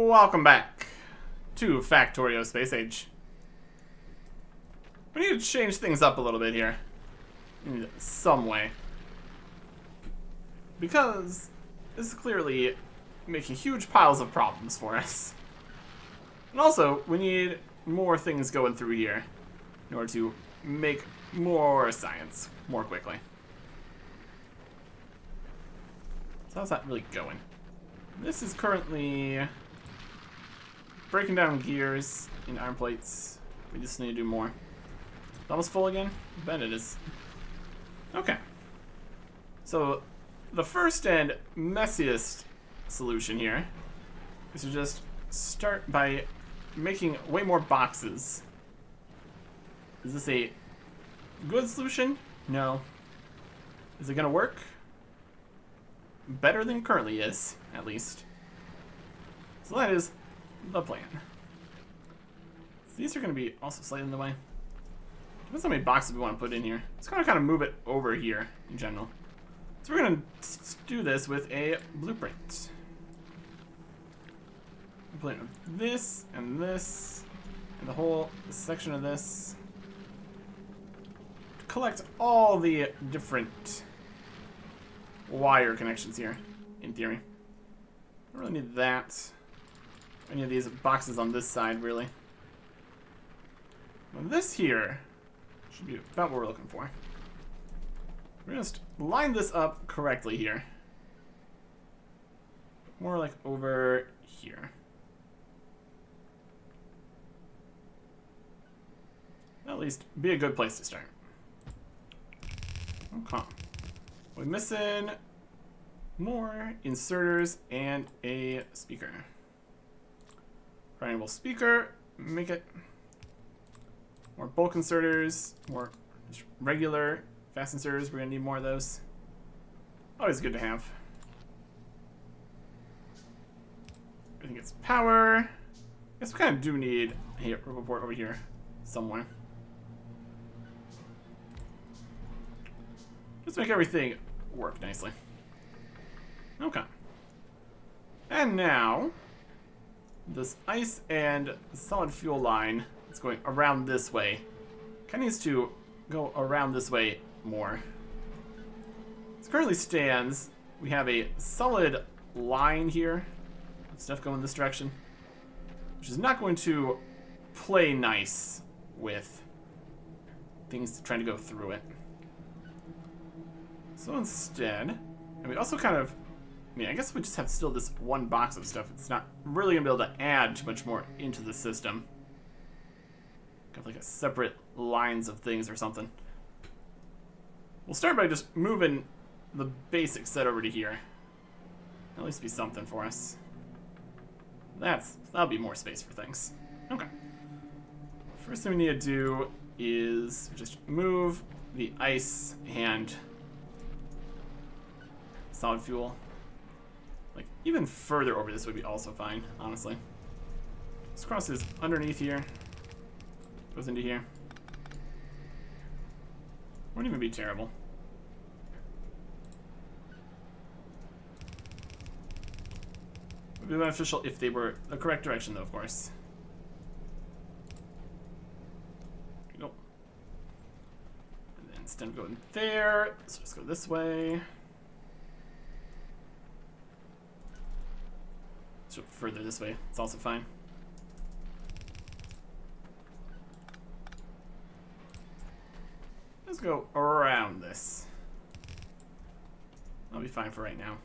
Welcome back to Factorio Space Age. We need to change things up a little bit here. In some way. Because this is clearly making huge piles of problems for us. And also, we need more things going through here in order to make more science more quickly. So how's that really going? This is currently breaking down gears in iron plates. We just need to do more. Almost full again? I bet it is. Okay. So the first and messiest solution here is to just start by making way more boxes. Is this a good solution? No. Is it gonna work? Better than currently is, at least. So that is the plan. So these are gonna be also slightly in the way. Depends how many boxes we want to put in here. It's gonna kind of move it over here in general. So we're gonna do this with a blueprint. Blueprint of this and this and the whole section of this. Collect all the different wire connections here, in theory. I don't really need that. Any of these boxes on this side, really. Well, this here should be about what we're looking for. We're gonna just line this up correctly here. More like over here. At least be a good place to start. Okay. We're missing more inserters and a speaker. Variable speaker, make it more bulk inserters, more regular fast inserters. We're gonna need more of those. Always good to have. I think it's power. I guess we kind of do need a robot port over here somewhere. Just make everything work nicely. Okay. And now, this ice and solid fuel line that's going around this way kind of needs to go around this way more. As it currently stands, we have a solid line here of stuff going this direction, which is not going to play nice with things trying to go through it. So instead, and we also kind of, I mean, I guess we just have still this one box of stuff. It's not really going to be able to add too much more into the system. Got like a separate lines of things or something. We'll start by just moving the basic set over to here. At least be something for us. That'll be more space for things. Okay. First thing we need to do is just move the ice and solid fuel. Like, even further over this would be also fine, honestly. This crosses underneath here. Goes into here. Wouldn't even be terrible. Would be beneficial if they were the correct direction, though, of course. Nope. And then instead of going there, let's just go this way. Further this way, it's also fine. Let's go around this. That'll be fine for right now.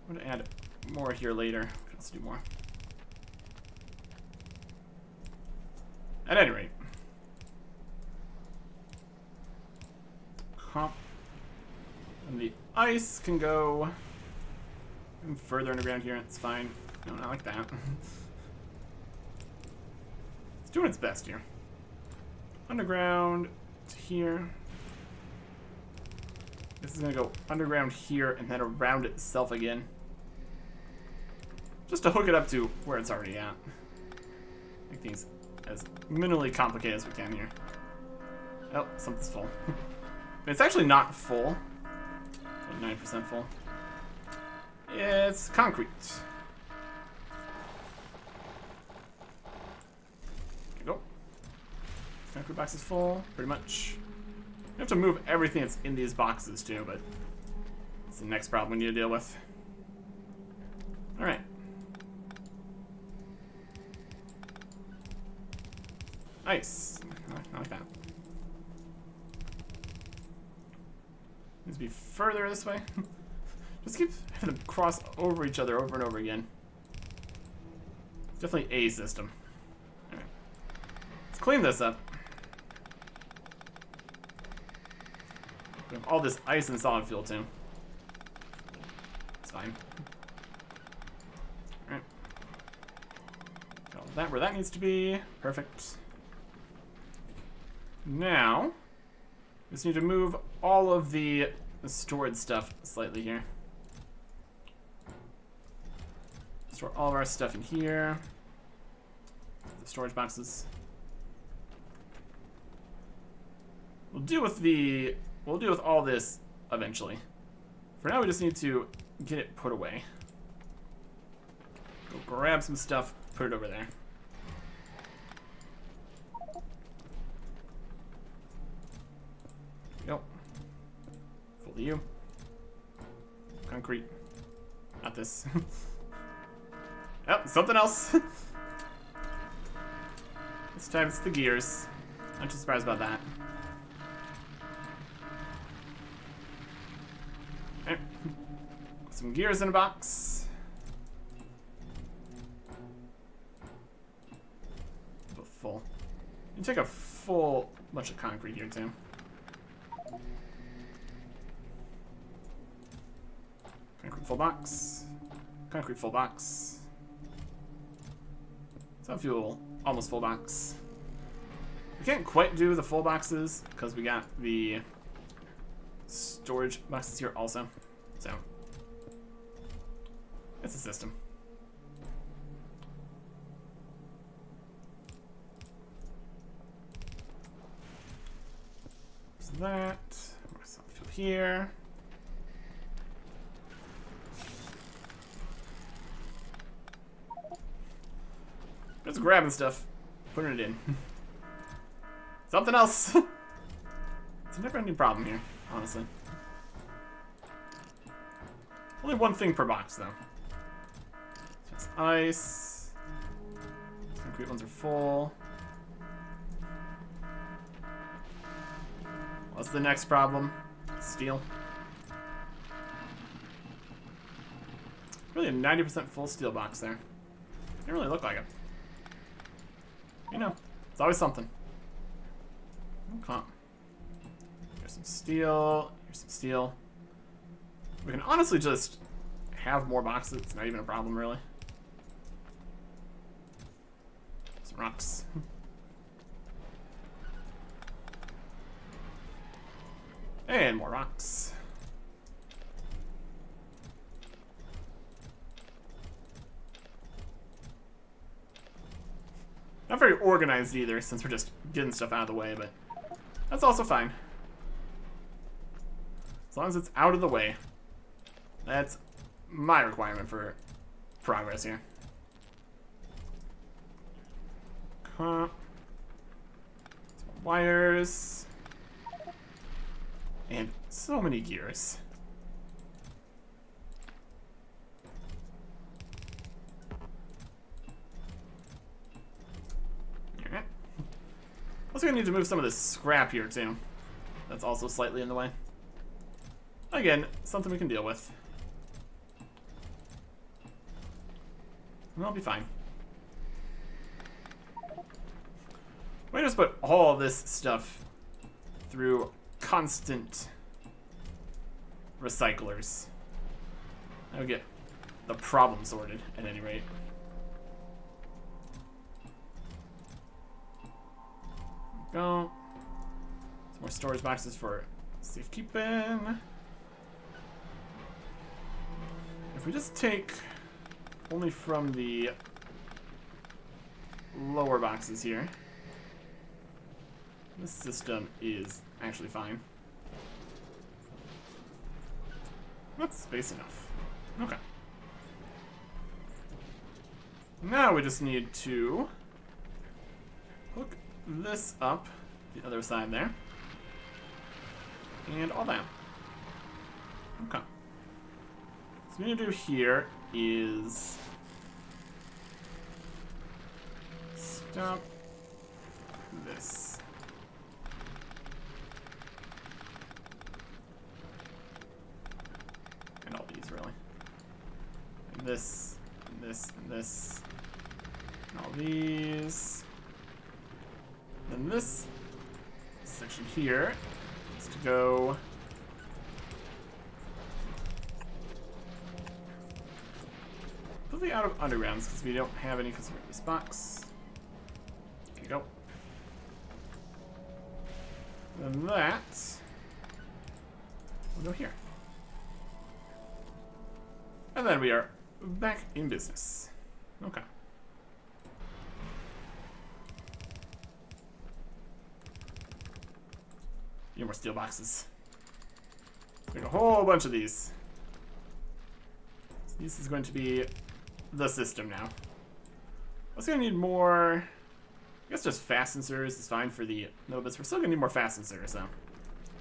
I'm gonna add more here later. Let's do more. At any rate. And the ice can go further underground here, it's fine. No, not like that. It's doing its best here. Underground to here. This is gonna go underground here and then around itself again. Just to hook it up to where it's already at. Make things as minimally complicated as we can here. Oh, something's full. It's actually not full. It's like 9% full. It's concrete. There you go. Concrete box is full, pretty much. You have to move everything that's in these boxes too, but it's the next problem we need to deal with. Alright. Nice. I like that. Needs to be further this way. Just keep having them cross over each other over and over again. It's definitely a system. Alright. Let's clean this up. We have all this ice and solid fuel too. It's fine. Alright. Got that where that needs to be. Perfect. Now, we just need to move all of the stored stuff slightly here. Store all of our stuff in here. The storage boxes. We'll deal with all this eventually. For now, we just need to get it put away. Go grab some stuff, put it over there. Yep. Full of you. Concrete. Not this. Yep, something else. This time it's the gears. Not too surprised about that. Okay. Some gears in a box. Full. You take a full bunch of concrete here too. Concrete full box. Concrete full box. Some fuel, almost full box. We can't quite do the full boxes because we got the storage boxes here also. So, it's a system. So that, some fuel here. Just grabbing stuff, putting it in. Something else. It's a never-ending problem here, honestly. Only one thing per box, though. Just ice. Concrete ones are full. What's the next problem? Steel. Really a 90% full steel box there. Didn't really look like it. You know, it's always something. Okay. Here's some steel. Here's some steel. We can honestly just have more boxes. It's not even a problem, really. Some rocks. And more rocks. Not very organized either, since we're just getting stuff out of the way, but that's also fine. As long as it's out of the way. That's my requirement for progress here. Some wires. And so many gears. Alright. Also gonna need to move some of this scrap here too. That's also slightly in the way. Again, something we can deal with. And I'll be fine. We just put all this stuff through constant recyclers. That would get the problem sorted at any rate. Go. Some more storage boxes for safekeeping. If we just take only from the lower boxes here, this system is actually fine. That's space enough. Okay. Now we just need to hook this up the other side there. And all that. Okay. So what we need to do here is stop this. And all these, really. And this, and this, and this. And all these. Then this section here is to go completely out of undergrounds because we don't have any because we're in this box. There you go. Then that will go here. And then we are back in business. Okay. Few more steel boxes. Make a whole bunch of these. So this is going to be the system now. Also gonna need more. I guess just fast sensors is fine for the middle bits. We're still gonna need more fast sensors though.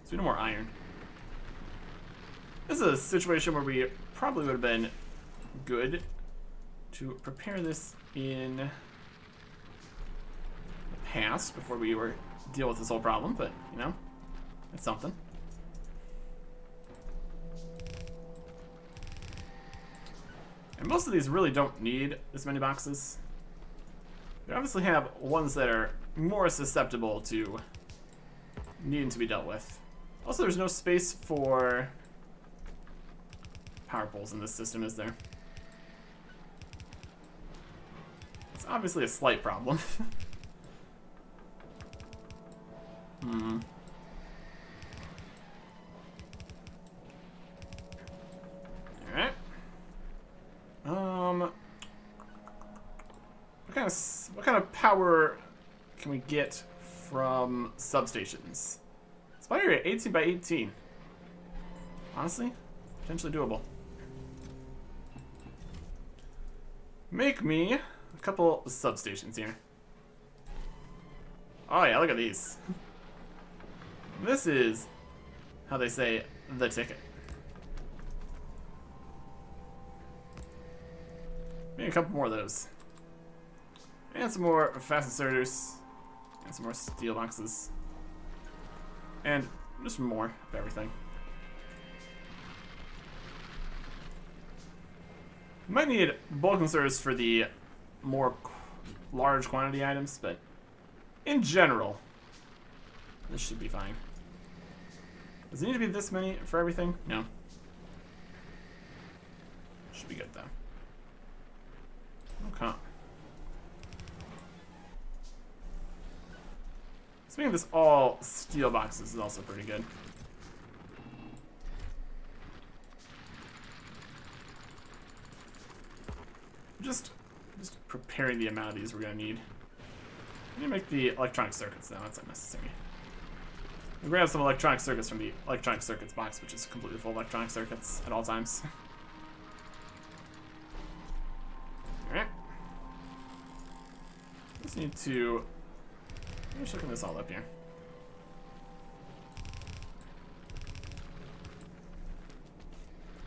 So we need more iron. This is a situation where we probably would have been good to prepare this in the past before we were deal with this whole problem, but you know, it's something. And most of these really don't need this many boxes. They obviously have ones that are more susceptible to needing to be dealt with. Also, there's no space for power poles in this system, is there? It's obviously a slight problem. Alright. What kind of power can we get from substations? Spot area 18 by 18. Honestly, potentially doable. Make me a couple of substations here. Oh yeah, look at these. This is how they say the ticket. Maybe a couple more of those. And some more fast inserters. And some more steel boxes. And just more of everything. We might need bulk inserters for the more large quantity items, but in general, this should be fine. Does it need to be this many for everything? No. Should be good though. Okay. So making this all steel boxes is also pretty good. Just preparing the amount of these we're gonna need. I need to make the electronic circuits now, that's unnecessary. We'll grab some electronic circuits from the electronic circuits box, which is completely full of electronic circuits at all times. Alright. Just need to finish looking this all up here.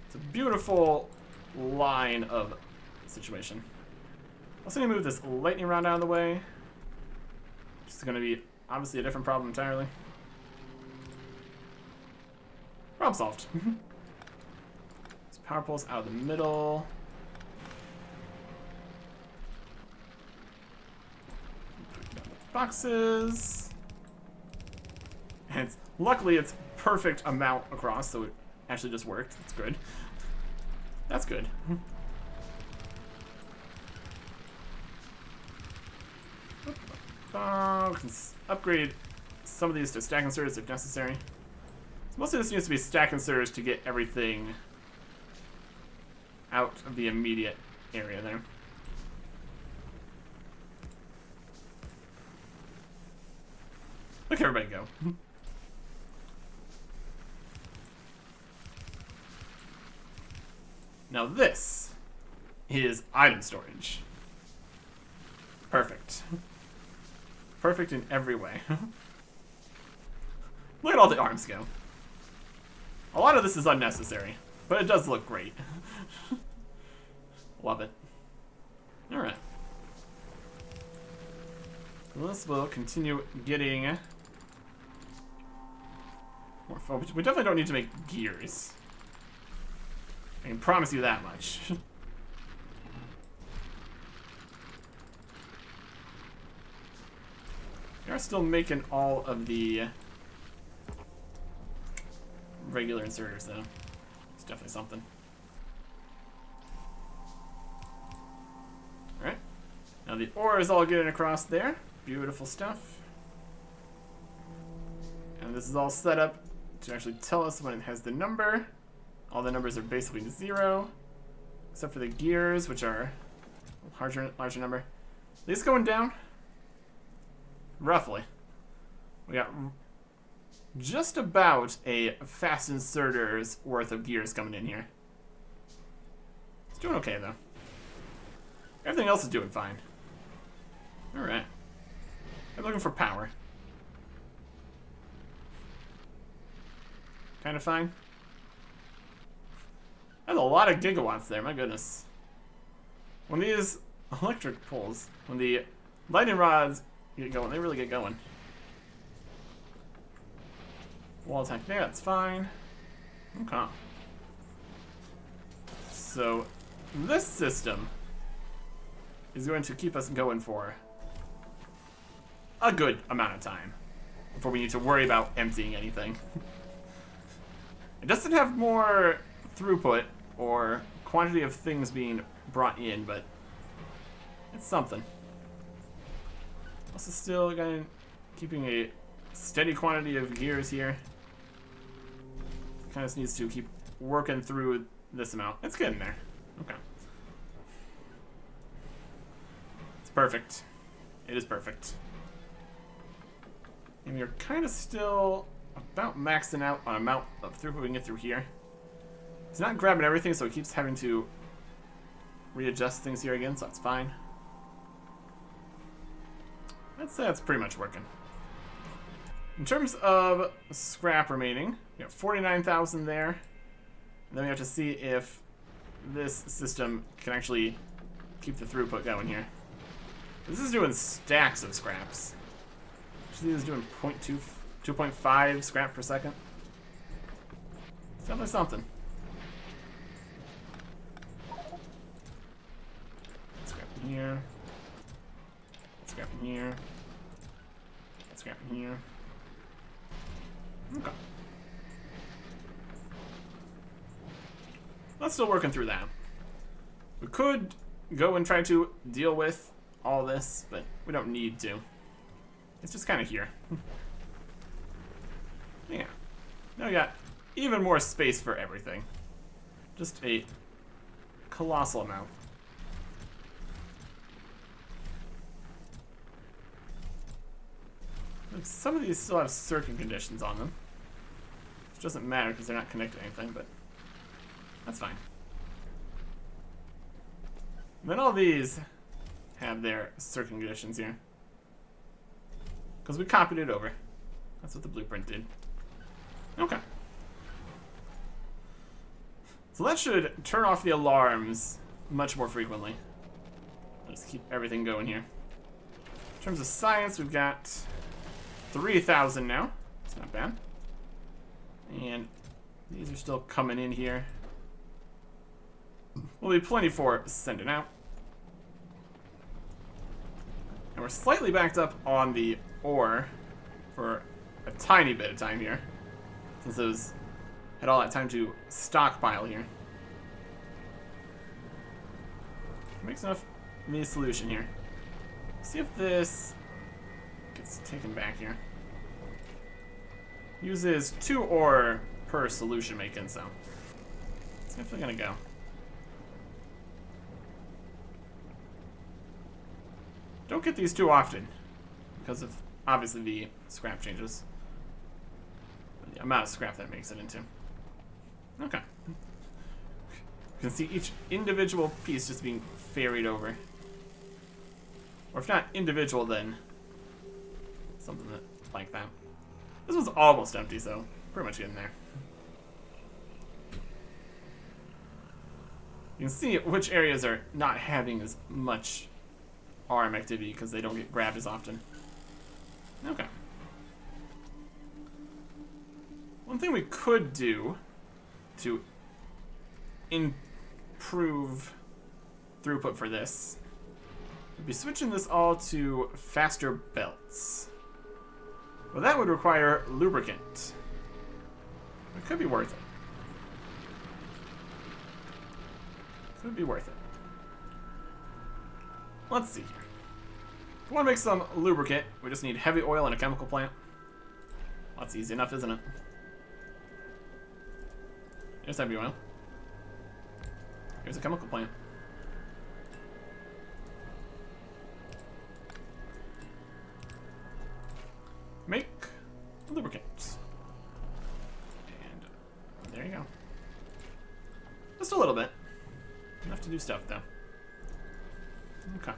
It's a beautiful line of situation. Also need to move this lightning rod out of the way. Which is going to be obviously a different problem entirely. Problem solved. This power pole's out of the middle. Boxes. And luckily it's perfect amount across, so it actually just worked. That's good. That's good. We can upgrade some of these to stack inserters if necessary. So most of this needs to be stack inserters to get everything out of the immediate area there. Look at everybody go. Now this is item storage. Perfect. Perfect in every way. Look at all the arms go. A lot of this is unnecessary, but it does look great. Love it. Alright. This will continue getting more focus. We definitely don't need to make gears. I can promise you that much. We are still making all of the regular inserters, though. It's definitely something. Alright. Now the ore is all getting across there. Beautiful stuff. And this is all set up to actually tell us when it has the number. All the numbers are basically 0. Except for the gears, which are a larger number. Are these going down? Roughly. We got just about a fast inserter's worth of gears coming in here. It's doing okay, though. Everything else is doing fine. Alright. I'm looking for power. Kind of fine. That's a lot of gigawatts there, my goodness. When these electric poles, when the lightning rods get going, they really get going. Wall attack there, that's fine. Okay. So, this system is going to keep us going for a good amount of time before we need to worry about emptying anything. It doesn't have more throughput or quantity of things being brought in, but it's something. Also still keeping a steady quantity of gears here. Kind of needs to keep working through this amount. It's getting there. Okay. It's perfect. It is perfect. And we're kind of still about maxing out on amount of throughput we can get through here. It's not grabbing everything, so it keeps having to readjust things here again, so that's fine. I'd say that's pretty much working. In terms of scrap remaining, we got 49,000 there. And then we have to see if this system can actually keep the throughput going here. This is doing stacks of scraps. Actually, this is doing 2.5 scrap per second. It's definitely something. Scrap in here. Scrap in here. Scrap in here. Okay. That's still working through that. We could go and try to deal with all this, but we don't need to. It's just kind of here. Yeah. Now we got even more space for everything. Just a colossal amount. Some of these still have circuit conditions on them. Which doesn't matter because they're not connected to anything, but that's fine. And then all these have their circuit conditions here. Because we copied it over. That's what the blueprint did. Okay. So that should turn off the alarms much more frequently. Let's keep everything going here. In terms of science, we've got 3,000 now. It's not bad. And these are still coming in here. Will be plenty for sending out. And we're slightly backed up on the ore for a tiny bit of time here, since those had all that time to stockpile here. Makes enough need a solution here. See if this gets taken back here. Uses 2 ore per solution making, so it's definitely gonna go. Don't get these too often because of obviously the scrap changes. The amount of scrap that makes it into. Okay. You can see each individual piece just being ferried over. Or if not individual, then something like that. This one's almost empty, so pretty much getting there. You can see which areas are not having as much RM activity because they don't get grabbed as often. Okay. One thing we could do to improve throughput for this would be switching this all to faster belts. Well, that would require lubricant. It could be worth it. Could be worth it. Let's see here. If we want to make some lubricant, we just need heavy oil and a chemical plant. Well, that's easy enough, isn't it? Here's heavy oil. Here's a chemical plant. Make lubricant. And there you go. Just a little bit. Enough to do stuff, though. Okay.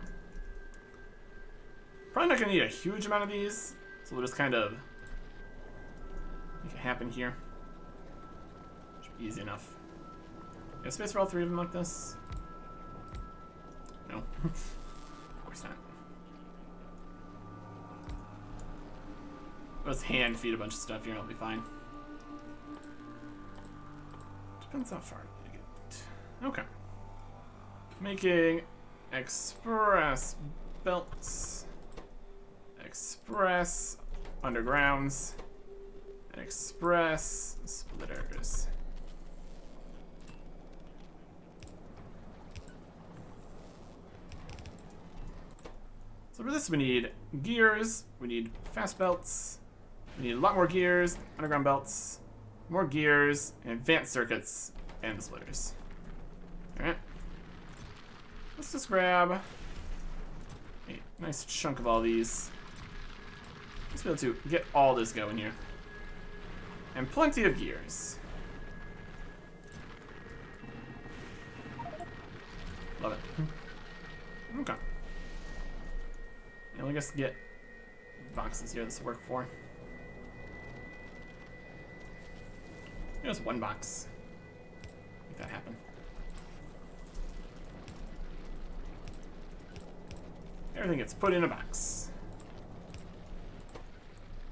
Probably not going to need a huge amount of these, so we'll just kind of make it happen here. Should be easy enough. You have space for all three of them like this? No. Of course not. Let's hand feed a bunch of stuff here, it'll be fine. Depends how far you get. Okay. Making express belts, express undergrounds, and express splitters. So for this we need gears, we need fast belts, we need a lot more gears, underground belts, more gears, and advanced circuits, and the splitters. Alright. Let's just grab a nice chunk of all these. Let's be able to get all this going here. And plenty of gears. Love it. Okay. And I guess get boxes here this will work for. Here's one box. Make that happen. Everything gets put in a box.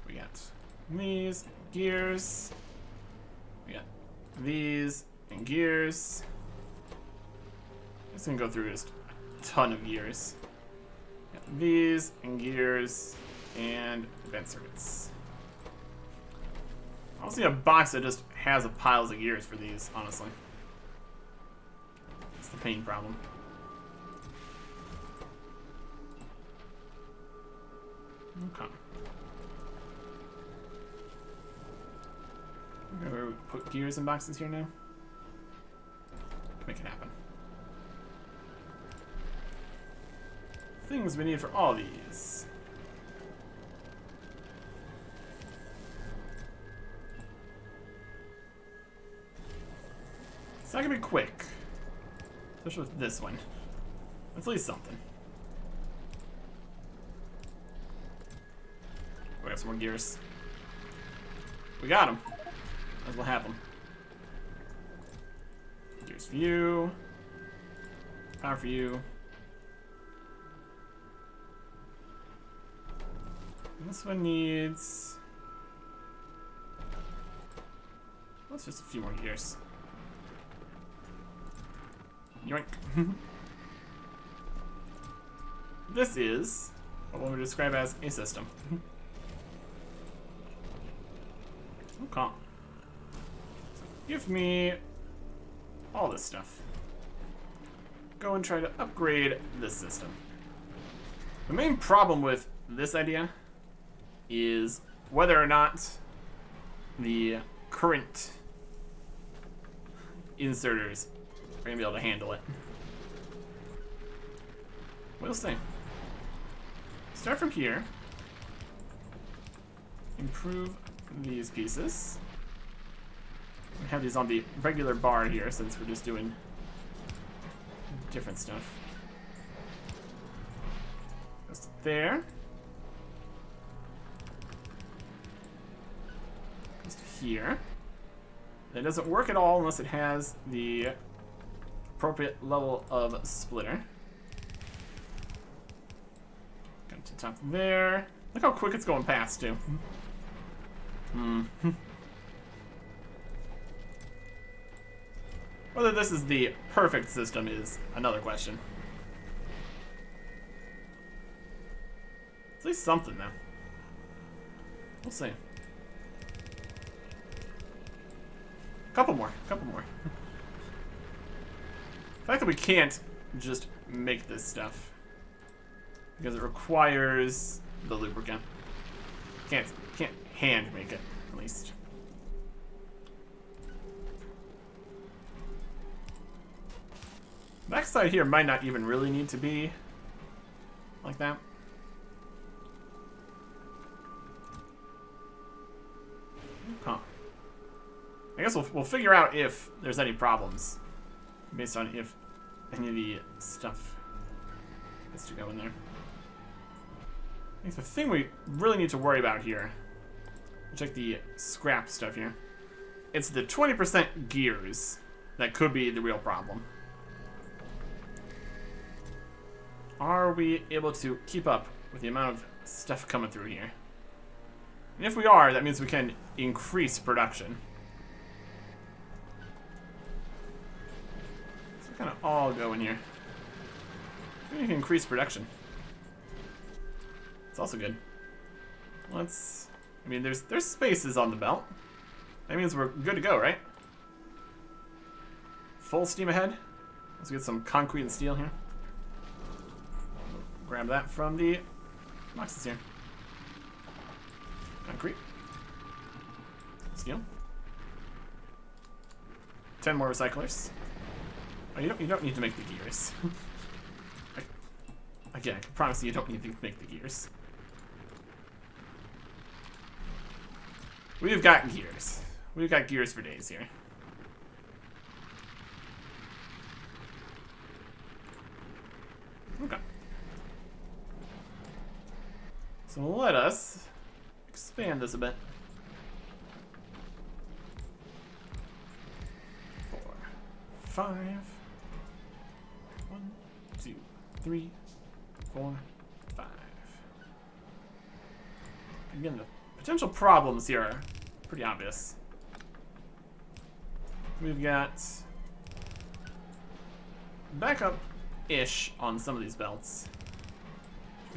We got these gears. We got these and gears. Just gonna go through just a ton of gears. We got these and gears and advanced circuits. I don't see a box that just has a piles of gears for these, honestly. That's the pain problem. Okay. We're gonna put gears in boxes here now. Make it happen. Things we need for all these. It's not gonna be quick. Especially with this one. At least something. We got some more gears. We got them. That's what happened. Gears for you. Power for you. And this one needs... Let's just a few more gears. Yoink. This is what one would describe as a system. Okay. So give me all this stuff. Go and try to upgrade this system. The main problem with this idea is whether or not the current inserters are going to be able to handle it. We'll see. Start from here. Improve these pieces. We have these on the regular bar here since we're just doing different stuff. there. Goes to here. That doesn't work at all unless it has the appropriate level of splitter. Got to the top there. Look how quick it's going past, too. Whether this is the perfect system is another question. At least something, though. We'll see. Couple more. The fact that we can't just make this stuff because it requires the lubricant. Can't hand make it, at least. Backside here might not even really need to be like that. Huh. I guess we'll figure out if there's any problems based on if any of the stuff has to go in there. I think the thing we really need to worry about here, check the scrap stuff here, it's the 20% gears that could be the real problem. Are we able to keep up with the amount of stuff coming through here? And if we are, that means we can increase production. So kind of all go in here. We can increase production. It's also good. Let's... I mean, there's spaces on the belt. That means we're good to go, right? Full steam ahead. Let's get some concrete and steel here. Grab that from the boxes here. Concrete. Steel. 10 more recyclers. Oh, you don't need to make the gears. Again, I can promise you don't need to make the gears. We've got gears. We've got gears for days here. Okay. So let us expand this a bit. 4, 5. 1, 2, 3, 4, 5. Again, the potential problems here are pretty obvious. We've got backup-ish on some of these belts.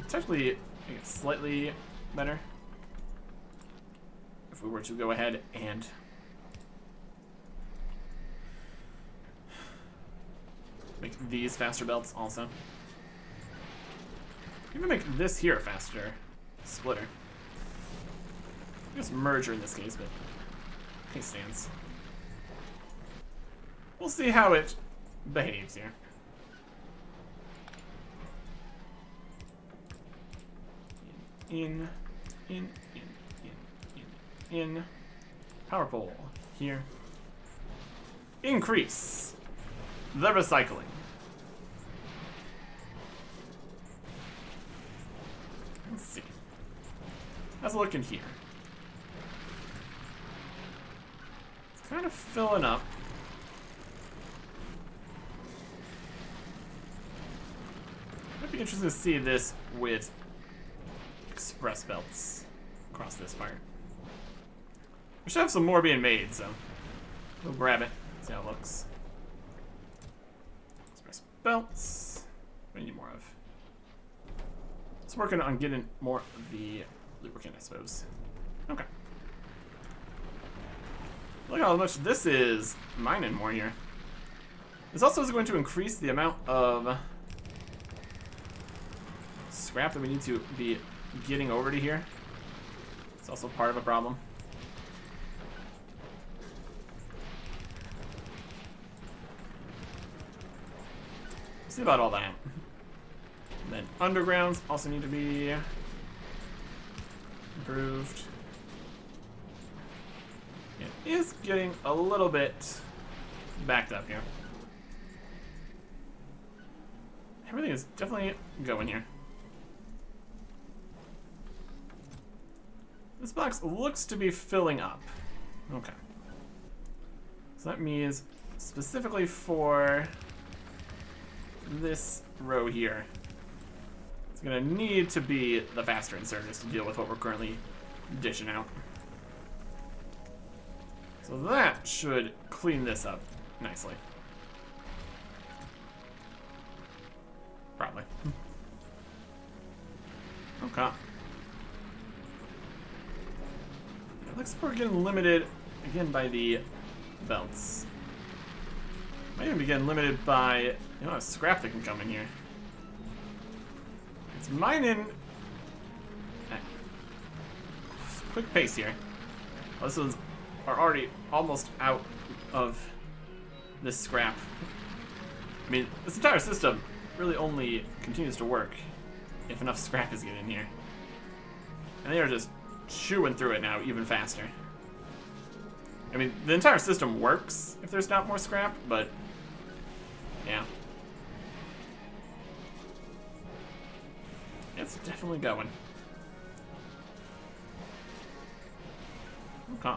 Technically, I guess slightly better if we were to go ahead and make these faster belts also. Even make this here faster splitter. I guess merger in this case, but case stands. We'll see how it behaves here. In. Power pole. Here. Increase the recycling. Let's see. How's it looking here? It's kind of filling up. Might be interesting to see this with express belts across this part. We should have some more being made, so we'll grab it, see how it looks. Express belts. What do we need more of? It's working on getting more of the lubricant, I suppose. Okay. Look how much this is mining more here. This also is going to increase the amount of scrap that we need to be getting over to here. It's also part of a problem. See about all that. And then undergrounds also need to be improved. It is getting a little bit backed up here. Everything is definitely going here. This box looks to be filling up. Okay. So that means specifically for this row here, it's gonna need to be the faster inserters to deal with what we're currently dishing out. So that should clean this up nicely. Probably. Okay. It looks like we're getting limited again by the belts. Might even be getting limited by scrap that can come in here. It's mining at quick pace here. Those ones are already almost out of this scrap. I mean, this entire system really only continues to work if enough scrap is getting in here. And they are just chewing through it now even faster. I mean, the entire system works if there's not more scrap, but yeah. It's definitely going. Okay.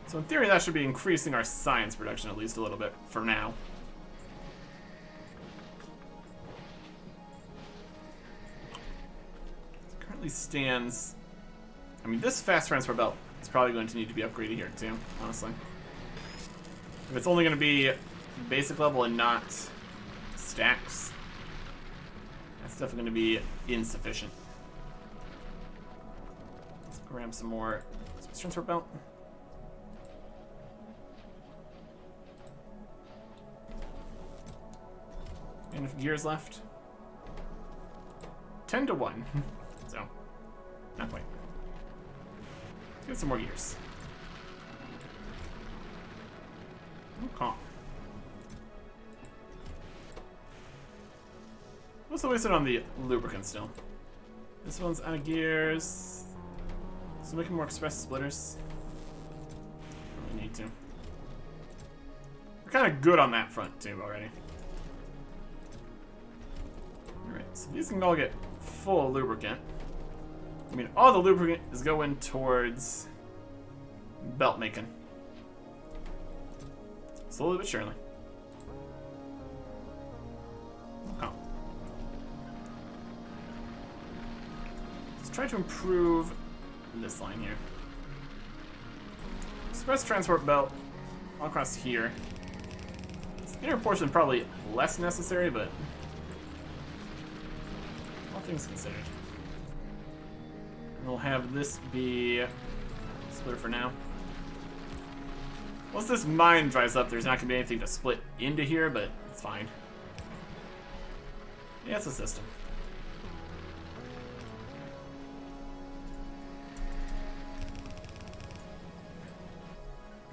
So in theory, that should be increasing our science production at least a little bit for now. It currently stands. I mean, this fast transfer belt is probably going to need to be upgraded here too, honestly. If it's only going to be basic level and not stacks, that's definitely going to be insufficient. Let's grab some more space transfer belt. Enough gears left. 10 to 1. So, not quite. Let's get some more gears. Okay. What's the wasted on the lubricant still? This one's out of gears. So making more express splitters. Don't really need to. We're kind of good on that front too already. Alright, so these can all get full lubricant. I mean, all the lubricant is going towards belt making. Slowly but surely. Okay. Let's try to improve this line here. Express transport belt all across here. This inner portion probably less necessary, but all things considered. And we'll have this be splitter for now. Once this mine dries up, there's not going to be anything to split into here, but it's fine. Yeah, it's a system.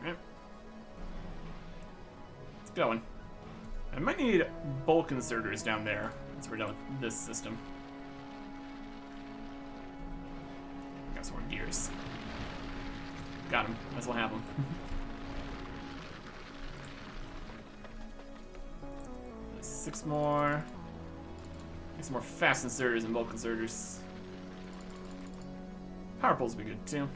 Alright. It's going. I might need bulk inserters down there once we're done with this system. Got some more gears. Got him. Might as well have them. There's 6 more. Need some more fast inserters and bulk inserters. Power poles would be good too.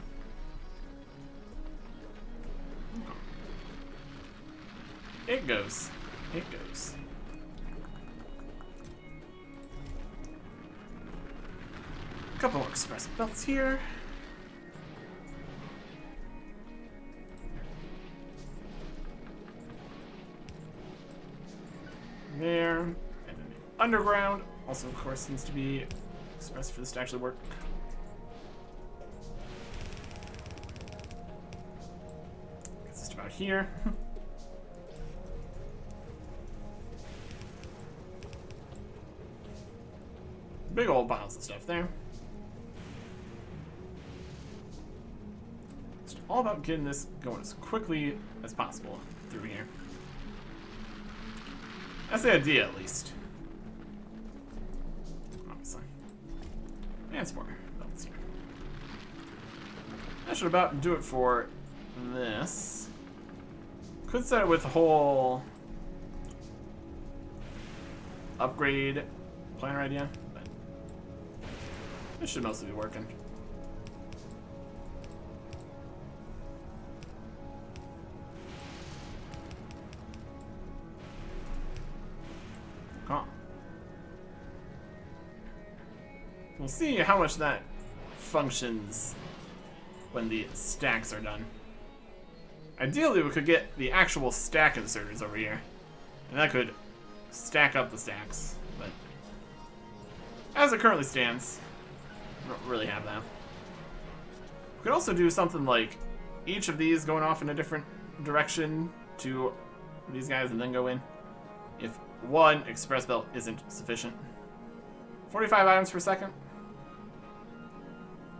It goes. It goes. A couple more express belts here. There. And then the underground also, of course, needs to be expressed for this to actually work. It's just about here. Big old piles of stuff there. It's all about getting this going as quickly as possible through here. That's the idea, at least. Obviously. And some more belts here. That should about do it for this. Could set it with the whole upgrade planner idea, but it should mostly be working. We'll see how much that functions when the stacks are done. Ideally, we could get the actual stack inserters over here, and that could stack up the stacks, but as it currently stands, we don't really have that. We could also do something like each of these going off in a different direction to these guys and then go in, if one express belt isn't sufficient. 45 items per second.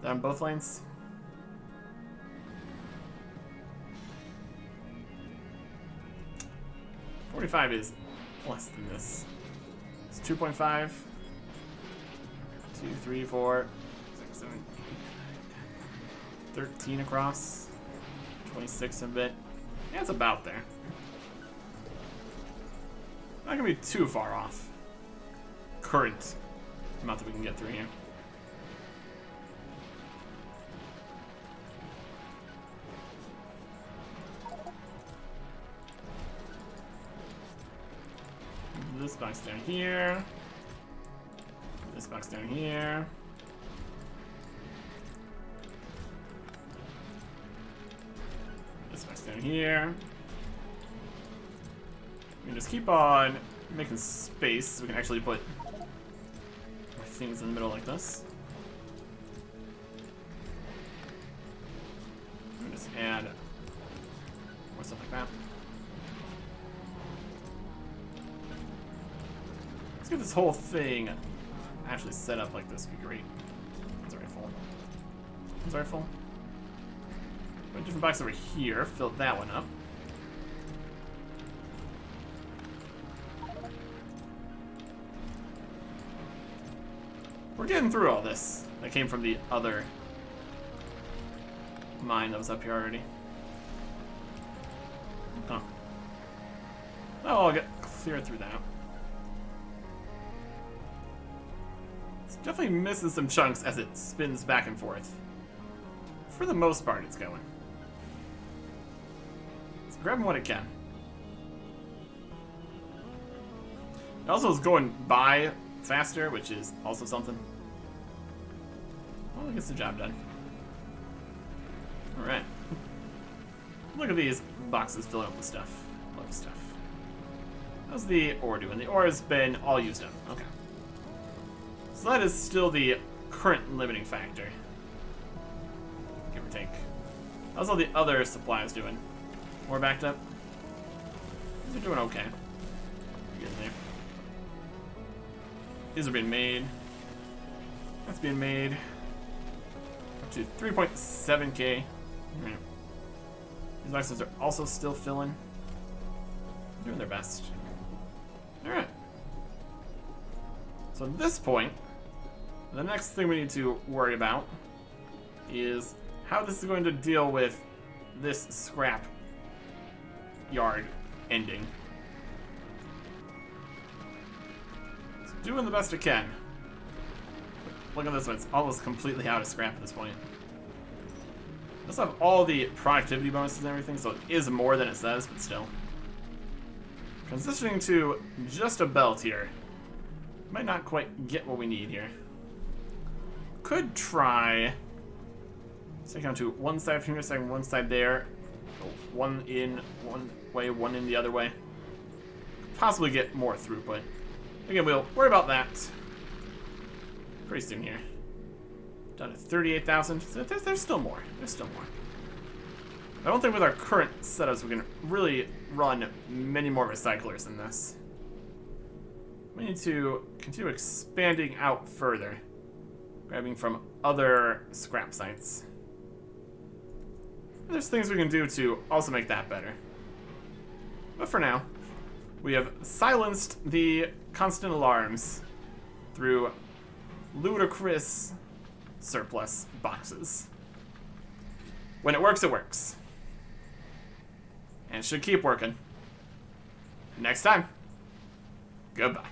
That on both lanes. $45 is less than this. It's 2.5. 2, 3, 4, 6, 7, 8, 13 across. 26 and a bit. Yeah, it's about there. Not gonna be too far off. Current amount that we can get through here. This box down here. This box down here. This box down here. We can just keep on making space so we can actually put things in the middle like this. And just add more stuff like that. Let's get this whole thing actually set up like this would be great. It's already full. It's already full. Put a different box over here, fill that one up. We're getting through all this. That came from the other mine that was up here already. Oh. Oh, I'll get clear through that. It's definitely missing some chunks as it spins back and forth. For the most part, it's going. It's grabbing what it can. It also is going by faster, which is also something. Well, it gets the job done. Alright. Look at these boxes filling up with stuff. Love stuff. How's the ore doing? The ore has been all used up. Okay. So that is still the current limiting factor. Give or take. How's all the other supplies doing? More backed up? These are doing okay. Getting there. These are being made. That's being made. Up to 3.7k. Right. These boxes are also still filling. Doing their best. Alright. So at this point, the next thing we need to worry about is how this is going to deal with this scrap yard ending. Doing the best it can. Look at this one, it's almost completely out of scrap at this point. It does have all the productivity bonuses and everything, so it is more than it says, but still. Transitioning to just a belt here. Might not quite get what we need here. Could try take on to one side from here, second one side there. Go one in one way, one in the other way. Possibly get more throughput. Again, we'll worry about that pretty soon here. Done at 38,000. So there's still more. There's still more. I don't think with our current setups we can really run many more recyclers than this. We need to continue expanding out further, grabbing from other scrap sites. There's things we can do to also make that better. But for now, we have silenced the constant alarms through ludicrous surplus boxes. When it works, it works. And it should keep working. Next time, goodbye.